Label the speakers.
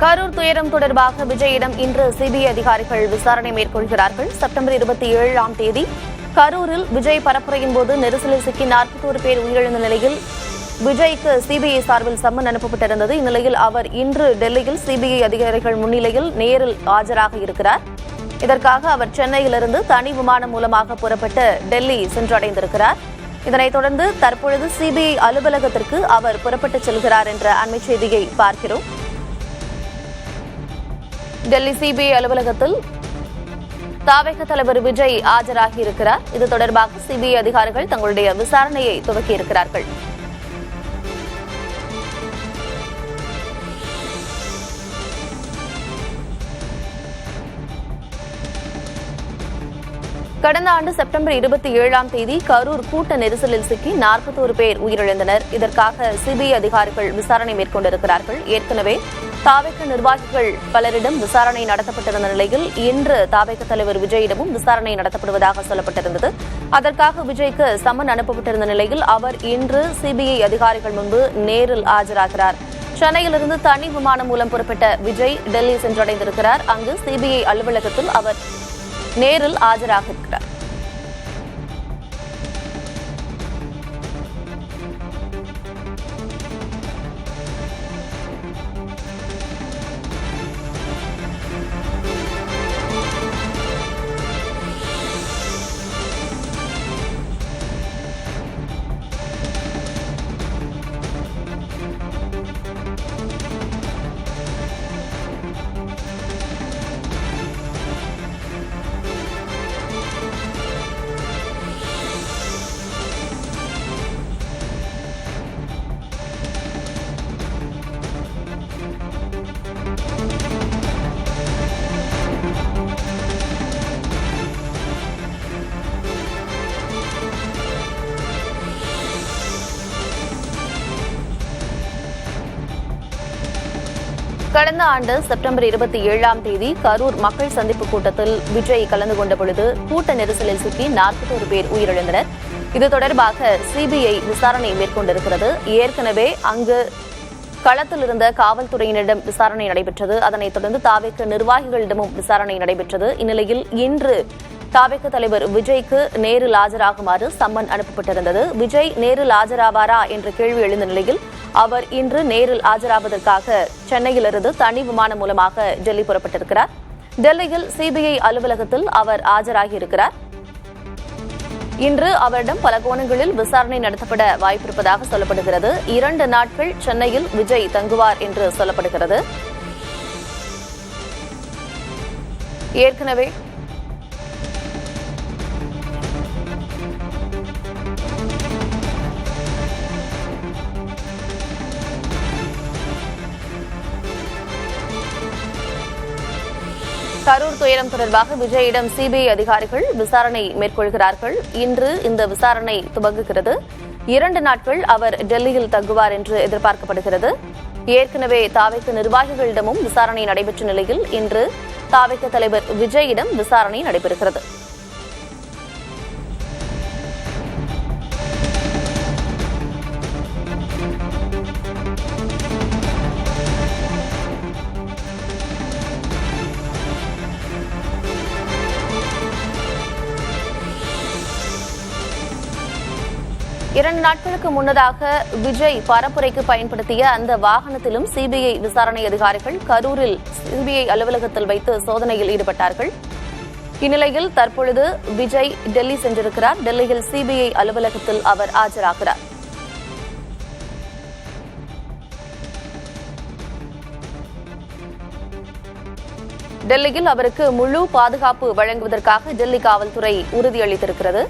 Speaker 1: கரூர் துயரம் தொடர்பாக விஜயிடம் இன்று சிபிஐ அதிகாரிகள் விசாரணை மேற்கொள்கிறார்கள். செப்டம்பர் 27ஆம் தேதி கரூரில் விஜய் பரப்புரையின் போது நெரிசலில் சிக்கி 41 பேர் உயிரிழந்த நிலையில் விஜய்க்கு சிபிஐ சார்பில் சம்மன் அனுப்பப்பட்டிருந்தது. இந்நிலையில் அவர் இன்று டெல்லியில் சிபிஐ அதிகாரிகள் முன்னிலையில் நேரில் ஆஜராக இருக்கிறார். இதற்காக அவர் சென்னையிலிருந்து தனி விமானம் மூலமாக புறப்பட்டு டெல்லி சென்றடைந்திருக்கிறார். இதனைத் தொடர்ந்து தற்பொழுது சிபிஐ அலுவலகத்திற்கு அவர் புறப்பட்டு செல்கிறார் என்ற அண்மை செய்தியை பார்க்கிறோம். டெல்லி சிபிஐ அலுவலகத்தில் தாவேக தலைவர் விஜய் ஆஜராகி இருக்கிறார். இது தொடர்பாக சிபிஐ அதிகாரிகள் தங்களுடைய விசாரணையை துவக்கியிருக்கிறார்கள். கடந்த ஆண்டு செப்டம்பர் 27ஆம் தேதி கரூர் கூட்ட நெரிசலில் சிக்கி 41 பேர் உயிரிழந்தனர். இதற்காக சிபிஐ அதிகாரிகள் விசாரணை மேற்கொண்டிருக்கிறார்கள். ஏற்கனவே தாவேக நிர்வாகிகள் பலரிடம் விசாரணை நடத்தப்பட்டிருந்த நிலையில் இன்று தாவேக தலைவர் விஜயிடமும் விசாரணை நடத்தப்படுவதாக சொல்லப்பட்டிருந்தது. அதற்காக விஜய்க்கு சம்மன் அனுப்பப்பட்டிருந்த நிலையில் அவர் இன்று சிபிஐ அதிகாரிகள் முன்பு நேரில் ஆஜராகிறார். சென்னையிலிருந்து தனி விமானம் மூலம் புறப்பட்ட விஜய் டெல்லி சென்றடைந்திருக்கிறார். அங்கு சிபிஐ அலுவலகத்தில் அவர் நேரில் ஆஜராக இருக்கிறார். கடந்த ஆண்டு செப்டம்பர் 27ஆம் தேதி கரூர் மக்கள் சந்திப்பு கூட்டத்தில் விஜய் கலந்து கொண்ட பொழுது கூட்ட நெரிசலில் சிக்கி 41 பேர் உயிரிழந்தனர். இது தொடர்பாக சிபிஐ விசாரணை மேற்கொண்டிருக்கிறது. ஏற்கனவே அங்கு களத்தில் இருந்த காவல்துறையினரிடம் விசாரணை நடைபெற்றது. அதனைத் தொடர்ந்து தாவேக நிர்வாகிகளிடமும் விசாரணை நடைபெற்றது. இந்நிலையில் இன்று தாவேக தலைவர் விஜய்க்கு நேரில் ஆஜராகுமாறு சம்மன் அனுப்பப்பட்டிருந்தது. விஜய் நேரில் ஆஜராவாரா என்ற கேள்வி எழுந்த நிலையில் அவர் இன்று நேரில் ஆஜராவதற்காக சென்னையிலிருந்து தனி விமானம் மூலமாக டெல்லி புறப்பட்டிருக்கிறார். டெல்லியில் சிபிஐ அலுவலகத்தில் அவர் ஆஜராகியிருக்கிறார். இன்று அவரிடம் பல கோணங்களில் விசாரணை நடத்தப்பட வாய்ப்பிருப்பதாக சொல்லப்படுகிறது. 2 நாட்கள் சென்னையில் விஜய் தங்குவார் என்று சொல்லப்படுகிறது. ஏற்கனவே கரூர் துயரம் தொடர்பாக விஜயிடம் சிபிஐ அதிகாரிகள் விசாரணை மேற்கொள்கிறார்கள். இன்று இந்த விசாரணை துவங்குகிறது. 2 நாட்கள் அவர் டெல்லியில் தங்குவார் என்று எதிர்பார்க்கப்படுகிறது. ஏற்கனவே தாவேக நிர்வாகிகளிடமும் விசாரணை நடைபெற்ற நிலையில் இன்று தாவேக தலைவர் விஜயிடம் விசாரணை நடைபெறுகிறது. இரண்டு நாட்களுக்கு முன்னதாக விஜய் பரப்புரைக்கு பயன்படுத்திய அந்த வாகனத்திலும் சிபிஐ விசாரணை அதிகாரிகள் கரூரில் சிபிஐ அலுவலகத்தில் வைத்து சோதனையில் ஈடுபட்டார்கள். இந்நிலையில் தற்பொழுது விஜய் டெல்லி சென்றிருக்கிறார். டெல்லியில் சிபிஐ அலுவலகத்தில் அவர் ஆஜராகிறார். டெல்லியில் அவருக்கு முழு பாதுகாப்பு வழங்குவதற்காக டெல்லி காவல்துறை உறுதியளித்திருக்கிறது.